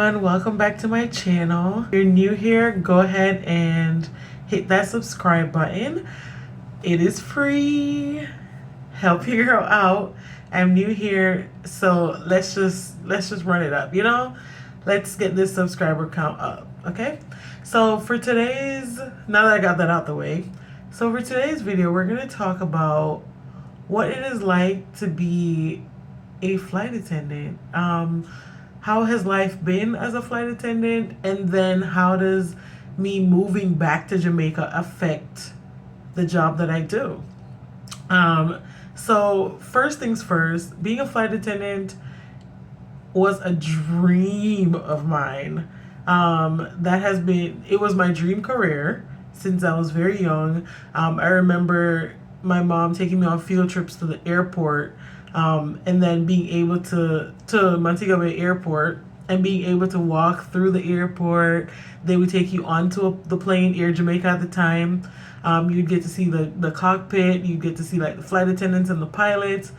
everyone, welcome back to my channel. If you're new here, go ahead and hit that subscribe button. It is free. Help your girl out. I'm new here, so let's just run it up, let's get this subscriber count up. Okay, so for today's, now that I got that out the way, so for today's video we're going to talk about what it is like to be a flight attendant. How has life been as a flight attendant, and then how does me moving back to Jamaica affect the job that I do? So first things first, being a flight attendant was a dream of mine. It was my dream career since I was very young. I remember my mom taking me on field trips to the airport, and then being able to Montego Bay Airport, and being able to walk through the airport. They would take you onto the plane, Air Jamaica at the time. You'd get to see the cockpit, you'd get to see like the flight attendants and the pilots.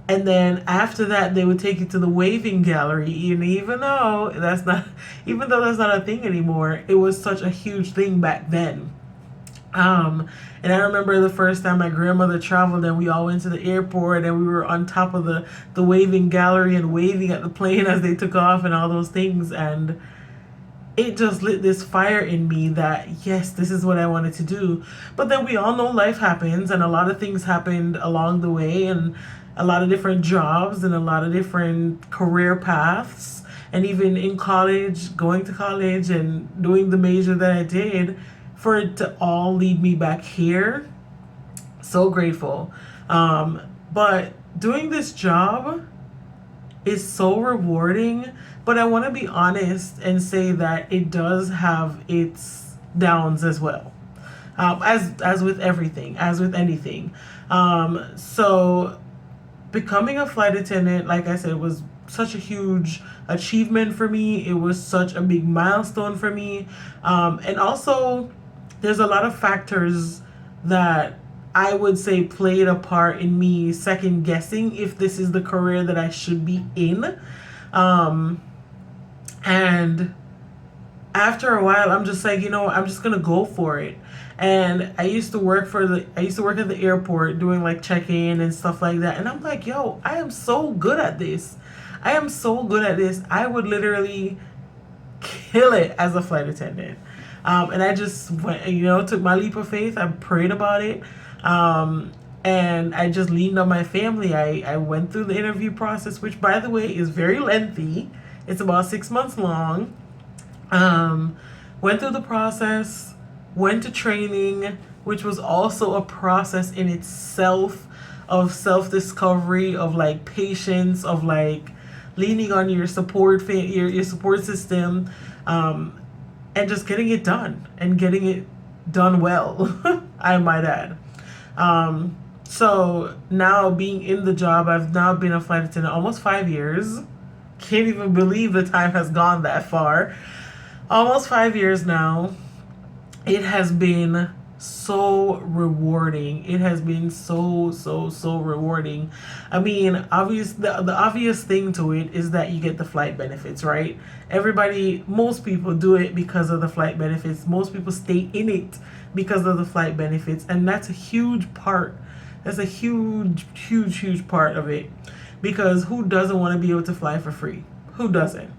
And then after that, they would take you to the waving gallery. And even though that's not a thing anymore, it was such a huge thing back then. And I remember the first time my grandmother traveled and we all went to the airport and we were on top of the waving gallery and waving at the plane as they took off and all those things. And it just lit this fire in me that, yes, this is what I wanted to do. But then we all know life happens, and a lot of things happened along the way, and a lot of different jobs and a lot of different career paths. And even in college, going to college and doing the major that I did, for it to all lead me back here. So grateful. But doing this job is so rewarding, but I want to be honest and say that it does have its downs as well. As with everything, as with anything. So becoming a flight attendant, like I said, was such a huge achievement for me. It was such a big milestone for me. And also, there's a lot of factors that I would say played a part in me second guessing if this is the career that I should be in. And after a while, I'm just like, I'm just gonna go for it. And I used to work at the airport doing like check-in and stuff like that. And I'm like, yo, I am so good at this. I am so good at this. I would literally kill it as a flight attendant. And I just went, took my leap of faith. I prayed about it. And I just leaned on my family. I went through the interview process, which, by the way, is very lengthy. It's about 6 months long. Went through the process, went to training, which was also a process in itself of self-discovery, of like patience, of like leaning on your support your support system, and just getting it done, and getting it done well, I might add. So now being in the job, I've now been a flight attendant almost 5 years. Can't even believe the time has gone that far. Almost 5 years now. It has been so rewarding. It has been so rewarding. I mean, the obvious thing to it is that you get the flight benefits, right? Most people do it because of the flight benefits. Most people stay in it because of the flight benefits, and that's a huge part. That's a huge part of it, because who doesn't want to be able to fly for free? Who doesn't?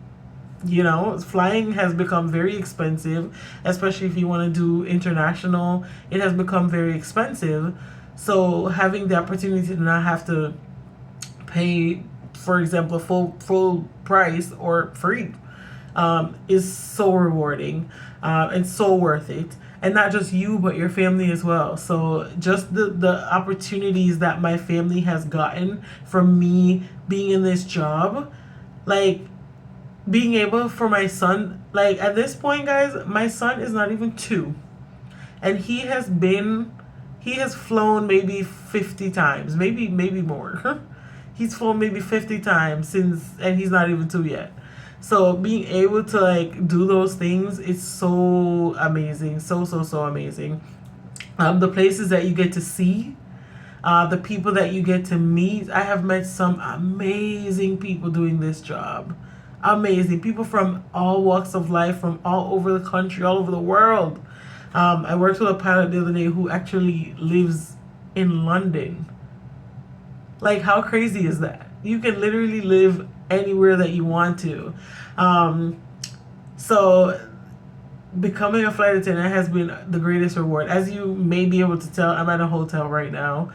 Flying has become very expensive, especially if you want to do international. It has become very expensive. So having the opportunity to not have to pay, for example, full price or free, is so rewarding, and so worth it. And not just you, but your family as well. So just the opportunities that my family has gotten from me being in this job, like being able for my son, like at this point, guys, my son is not even 2. And he has flown maybe 50 times, maybe more. He's flown maybe 50 times and he's not even 2 yet. So being able to like do those things is so amazing, so amazing. The places that you get to see, the people that you get to meet. I have met some amazing people doing this job. amazing. People from all walks of life, from all over the country, all over the world. I worked with a pilot the other day who actually lives in London. Like, how crazy is that? You can literally live anywhere that you want to. So becoming a flight attendant has been the greatest reward. As you may be able to tell, I'm at a hotel right now,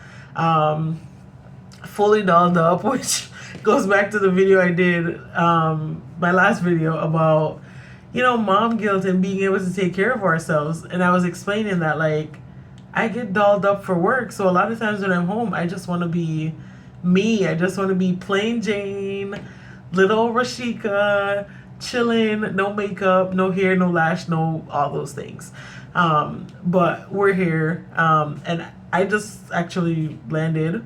fully dolled up, which goes back to the video I did, my last video about, mom guilt and being able to take care of ourselves. And I was explaining that, like, I get dolled up for work. So a lot of times when I'm home, I just want to be me. I just want to be plain Jane, little Rashika, chilling, no makeup, no hair, no lash, no all those things. But we're here, and I just actually landed,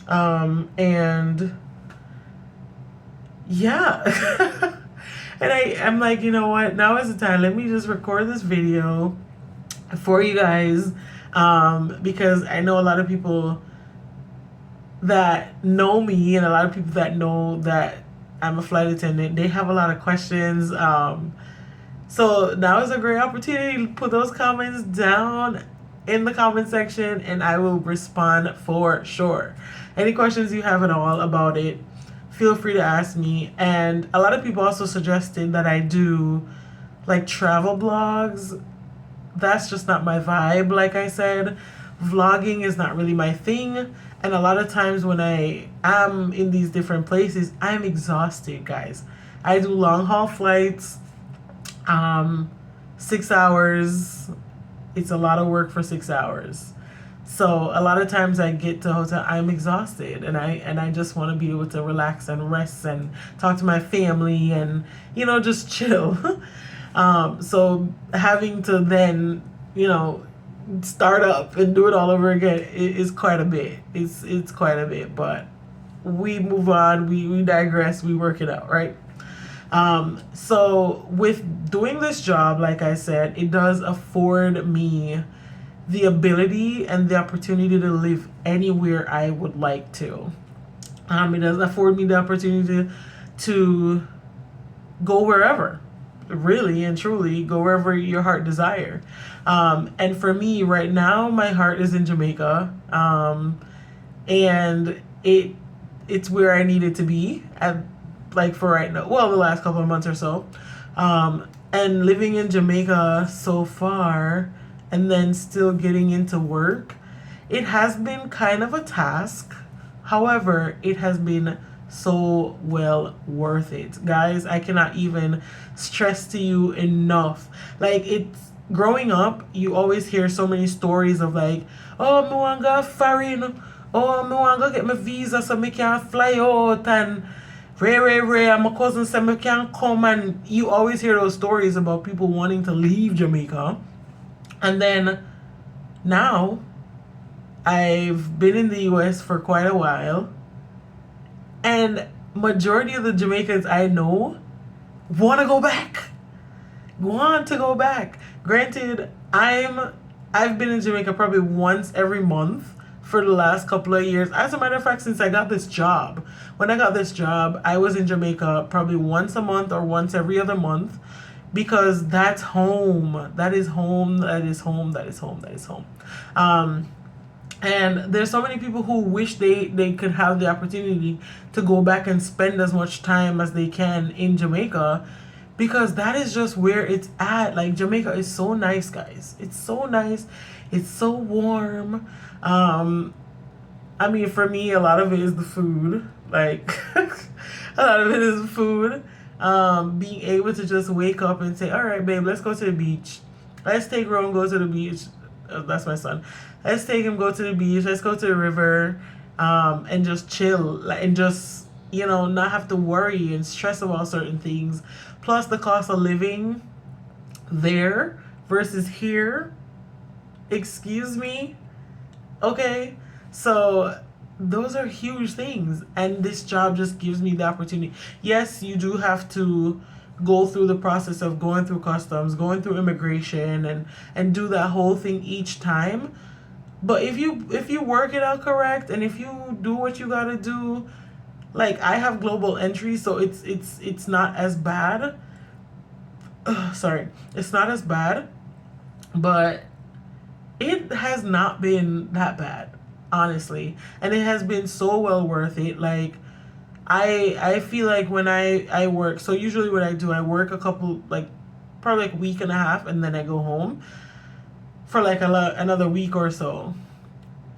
and yeah. And I'm like, you know what? Now is the time. Let me just record this video for you guys, because I know a lot of people that know me and a lot of people that know that I'm a flight attendant. They have a lot of questions. So now is a great opportunity to put those comments down in the comment section and I will respond for sure. Any questions you have at all about it, feel free to ask me. And a lot of people also suggested that I do like travel blogs. That's just not my vibe. Like I said, vlogging is not really my thing. And a lot of times when I am in these different places, I'm exhausted, guys. I do long haul flights, 6 hours. It's a lot of work for 6 hours. So a lot of times I get to a hotel, I'm exhausted, and I just want to be able to relax and rest and talk to my family and, just chill. So having to then, start up and do it all over again is quite a bit. It's quite a bit, but we move on, we digress, we work it out, right? So with doing this job, like I said, it does afford me the ability and the opportunity to live anywhere I would like to. It does afford me the opportunity to go wherever, really and truly go wherever your heart desire. And for me right now, my heart is in Jamaica, and it's where I needed to be at, like, for right now, well, the last couple of months or so. And living in Jamaica so far and then still getting into work, it has been kind of a task. However, it has been so well worth it, guys. I cannot even stress to you enough. Like, it's growing up, you always hear so many stories of like, oh, me want to go foreign, oh, me want to go get my visa so me can fly out, and and my cousin said me can come. And you always hear those stories about people wanting to leave Jamaica. And then now I've been in the US for quite a while, and majority of the Jamaicans I know want to go back. Granted, I've been in Jamaica probably once every month for the last couple of years. As a matter of fact, since I got this job, when I got this job, I was in Jamaica probably once a month or once every other month, because that's home. That is home. That is home. That is home. That is home. And there's so many people who wish they could have the opportunity to go back and spend as much time as they can in Jamaica, because that is just where it's at. Like, Jamaica is so nice, guys. It's so nice. It's so warm. I mean, for me, a lot of it is the food. Like, a lot of it is the food. Being able to just wake up and say, all right, babe, let's go to the beach. Let's take Ron, go to the beach. That's my son. Let's take him, go to the beach. Let's go to the river, and just chill and just, not have to worry and stress about certain things. Plus the cost of living there versus here. Excuse me. Okay. So those are huge things. And this job just gives me the opportunity. Yes, you do have to go through the process of going through customs, going through immigration, and do that whole thing each time. But if you work it out correct, and if you do what you gotta do, Like I have global entry, so it's not as bad. Sorry, it's not as bad, but it has not been that bad, honestly, and it has been so well worth it. Like I feel like when I work, so usually what I do, I work a couple, like probably like a week and a half, and then I go home for like another week or so.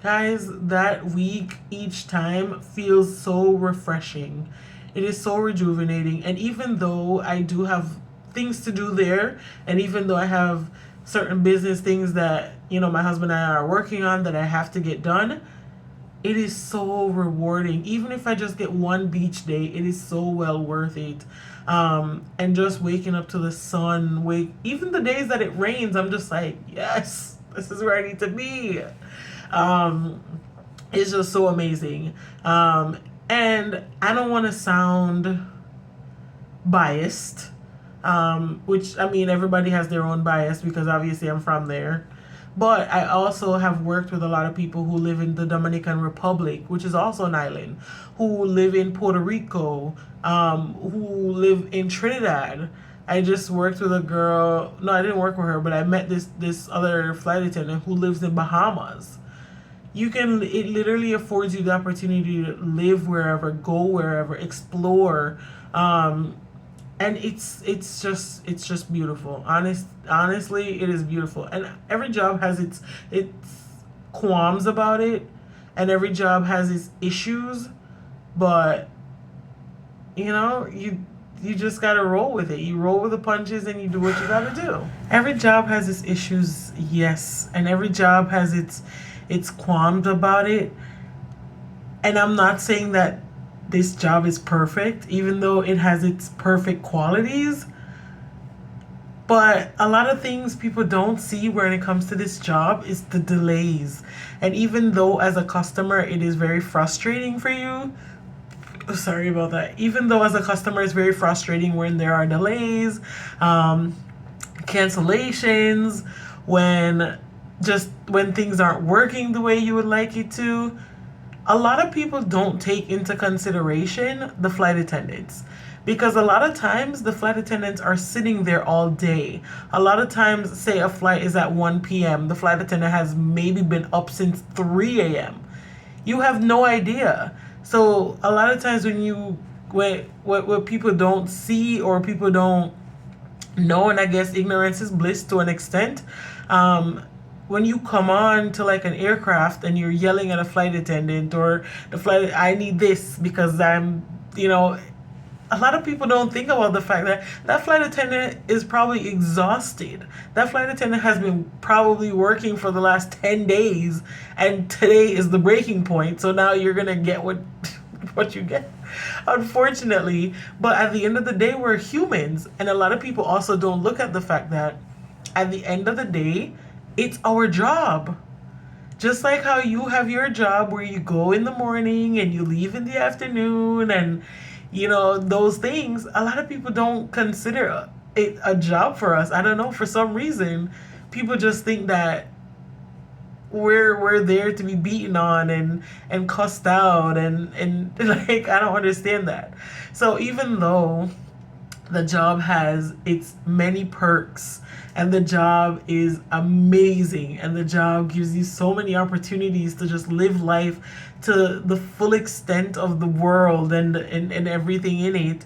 Guys, that week each time feels so refreshing. It is so rejuvenating. And even though I do have things to do there, and even though I have certain business things that, my husband and I are working on that I have to get done, it is so rewarding. Even if I just get one beach day, it is so well worth it. And just waking up to the sun, even the days that it rains, I'm just like, yes, this is where I need to be. Um, it's just so amazing. And I don't want to sound biased, which I mean, everybody has their own bias because obviously I'm from there. But I also have worked with a lot of people who live in the Dominican Republic, which is also an island, who live in Puerto Rico, who live in Trinidad. I just worked with a girl. No, I didn't work with her, but I met this other flight attendant who lives in Bahamas. It literally affords you the opportunity to live wherever, go wherever, explore, and it's just beautiful. Honestly, it is beautiful, and every job has its qualms about it, and every job has its issues, but you just gotta roll with it. You roll with the punches and you do what you gotta do. Every job has its issues, yes, and every job has its qualms about it. And I'm not saying that this job is perfect, even though it has its perfect qualities. But a lot of things people don't see when it comes to this job is the delays. And even though as a customer it is very frustrating for you, sorry about that. Even though as a customer it's very frustrating when there are delays, cancellations, when things aren't working the way you would like it to, a lot of people don't take into consideration the flight attendants, because a lot of times the flight attendants are sitting there all day. A lot of times, say a flight is at 1 p.m., the flight attendant has maybe been up since 3 a.m. You have no idea. So a lot of times what people don't see or people don't know, and I guess ignorance is bliss to an extent, when you come on to like an aircraft and you're yelling at a flight attendant or I need this because a lot of people don't think about the fact that that flight attendant is probably exhausted. That flight attendant has been probably working for the last 10 days and today is the breaking point. So now you're going to get what you get, unfortunately. But at the end of the day, we're humans. And a lot of people also don't look at the fact that at the end of the day, it's our job. Just like how you have your job where you go in the morning and you leave in the afternoon and those things, a lot of people don't consider it a job for us. I don't know, for some reason people just think that we're there to be beaten on and cussed out and like, I don't understand that. So even though the job has its many perks and the job is amazing and the job gives you so many opportunities to just live life to the full extent of the world and everything in it,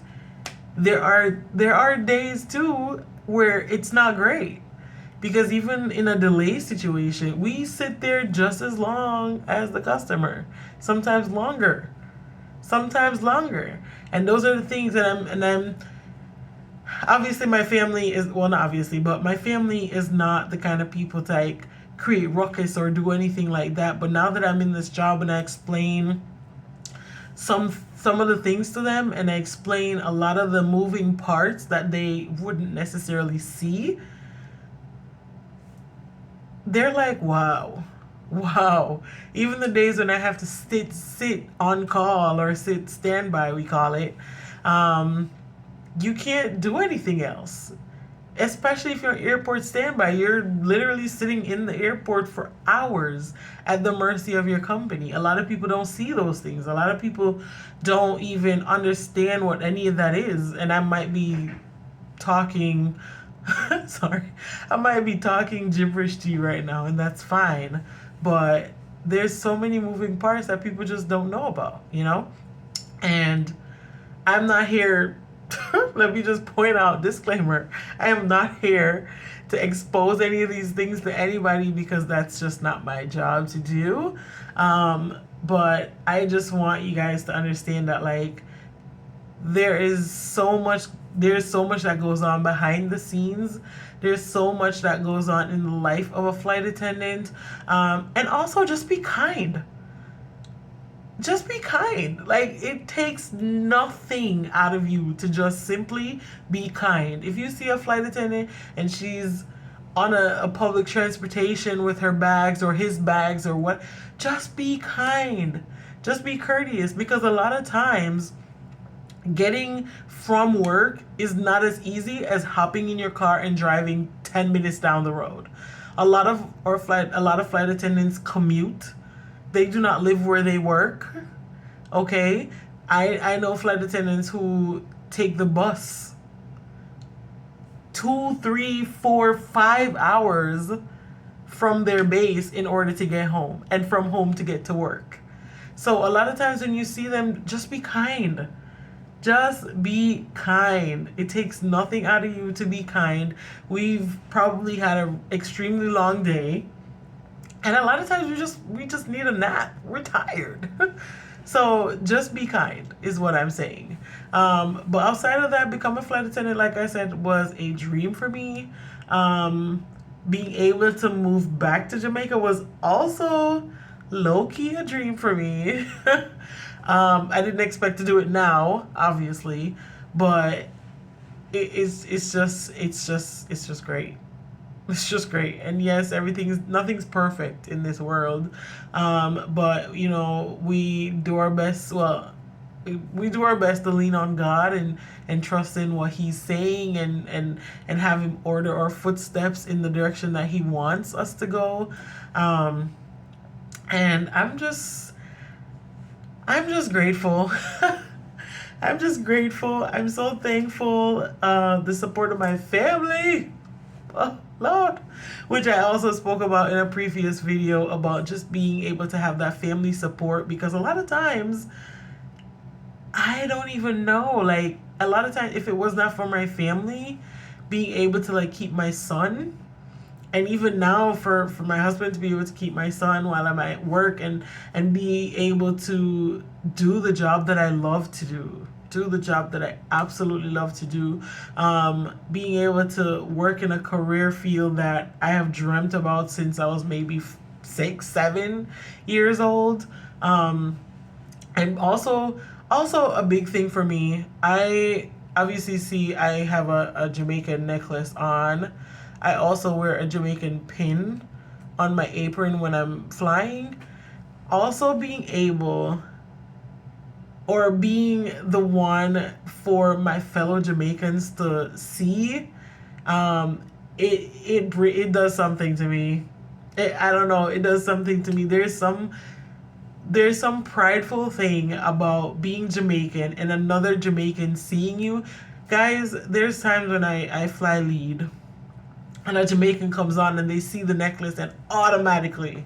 there are days too where it's not great, because even in a delay situation we sit there just as long as the customer, sometimes longer, and those are the things that I'm obviously my family is, well, not obviously, but my family is not the kind of people to like create ruckus or do anything like that. But now that I'm in this job and I explain some of the things to them and I explain a lot of the moving parts that they wouldn't necessarily see, they're like, wow. Even the days when I have to sit on call or sit standby, we call it, you can't do anything else. especially if you're an airport standby. You're literally sitting in the airport for hours at the mercy of your company. A lot of people don't see those things. A lot of people don't even understand what any of that is. And I might be talking, sorry, I might be talking gibberish to you right now, and that's fine. But there's so many moving parts that people just don't know about, you know? And I'm not here, let me just point out, disclaimer, I am not here to expose any of these things to anybody because that's just not my job to do. But I just want you guys to understand that, like, there's so much that goes on behind the scenes. There's so much that goes on in the life of a flight attendant. And also just be kind. Just be kind. Like, it takes nothing out of you to just simply be kind. If you see a flight attendant and she's on a public transportation with her bags or his bags or what, just be kind. Just be courteous, because a lot of times getting from work is not as easy as hopping in your car and driving 10 minutes down the road. A lot of flight attendants commute. They do not live where they work. Okay? I know flight attendants who take the bus 2, 3, 4, 5 hours from their base in order to get home, and from home to get to work. So a lot of times when you see them, just be kind. Just be kind. It takes nothing out of you to be kind. We've probably had an extremely long day, and a lot of times we just need a nap. We're tired. So just be kind is what I'm saying. But outside of that, become a flight attendant, like I said, was a dream for me. Being able to move back to Jamaica was also low-key a dream for me. I didn't expect to do it now, obviously, but it's just great. It's just great. And yes, nothing's perfect in this world. But you know, we do our best. Well, we do our best to lean on God and trust in what He's saying, and have Him order our footsteps in the direction that He wants us to go. And I'm just grateful. I'm just grateful. I'm so thankful. The support of my family. Oh, Lord. Which I also spoke about in a previous video, about just being able to have that family support, because a lot of times I don't even know. Like, a lot of times, if it was not for my family being able to, like, keep my son, and even now for my husband to be able to keep my son while I'm at work, and be able to do the job that I love to do the job that I absolutely love to do, being able to work in a career field that I have dreamt about since I was maybe 6, 7 years old. And also a big thing for me, I obviously see I have a Jamaican necklace on. I also wear a Jamaican pin on my apron when I'm flying. Also being able, or being the one for my fellow Jamaicans to see, it does something to me. I don't know, it does something to me. There's some prideful thing about being Jamaican and another Jamaican seeing you. Guys, there's times when I fly lead and a Jamaican comes on and they see the necklace, and automatically,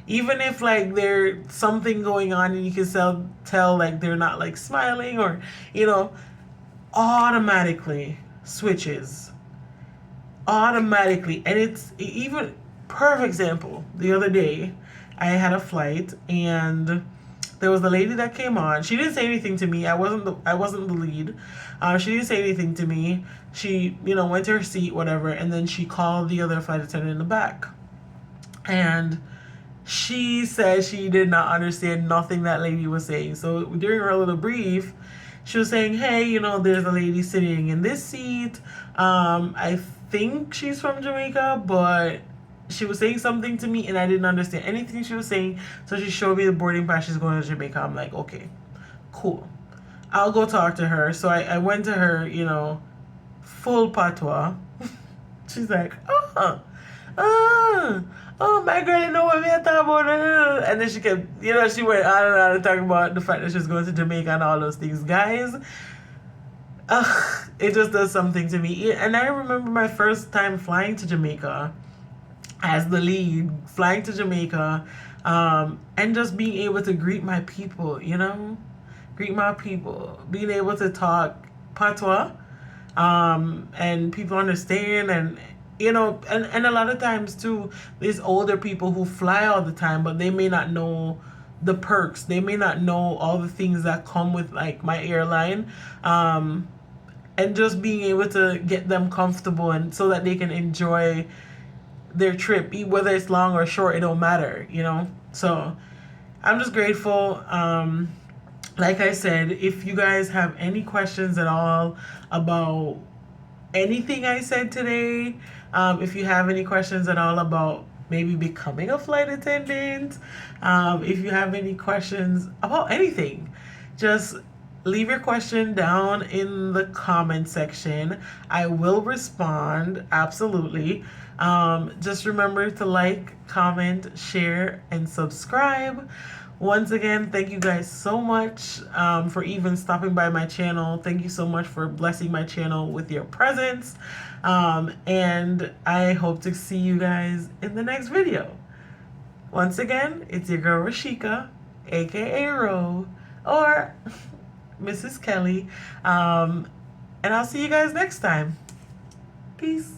even if like there's something going on and you can tell like they're not like smiling, or you know, automatically switches. Automatically. And it's even perfect example. The other day I had a flight and there was a lady that came on. She didn't say anything to me. I wasn't the lead. She didn't say anything to me. She, went to her seat, whatever, and then she called the other flight attendant in the back. And she said she did not understand nothing that lady was saying. So during her little brief, she was saying, hey, there's a lady sitting in this seat. I think she's from Jamaica, but she was saying something to me and I didn't understand anything she was saying. So she showed me the boarding pass. She's going to Jamaica. I'm like, okay, cool. I'll go talk to her. So I went to her, full patois. She's like, oh, my girl, you know what we are talking about? And then she kept, she went on and on and talking about the fact that she's going to Jamaica and all those things. Guys, it just does something to me. And I remember my first time flying to Jamaica as the lead, flying to Jamaica, and just being able to greet my people, greet my people, being able to talk patois, and people understand, and and a lot of times too, there's older people who fly all the time, but they may not know the perks. They may not know all the things that come with like my airline, and just being able to get them comfortable and so that they can enjoy their trip, whether it's long or short, it don't matter, So I'm just grateful. Like I said, if you guys have any questions at all about anything I said today, if you have any questions at all about maybe becoming a flight attendant, if you have any questions about anything, just leave your question down in the comment section. I will respond, absolutely. Just remember to like, comment, share, and subscribe. Once again, thank you guys so much for even stopping by my channel. Thank you so much for blessing my channel with your presence. And I hope to see you guys in the next video. Once again, it's your girl Rashika, aka Ro, or Mrs. Kelly. And I'll see you guys next time. Peace.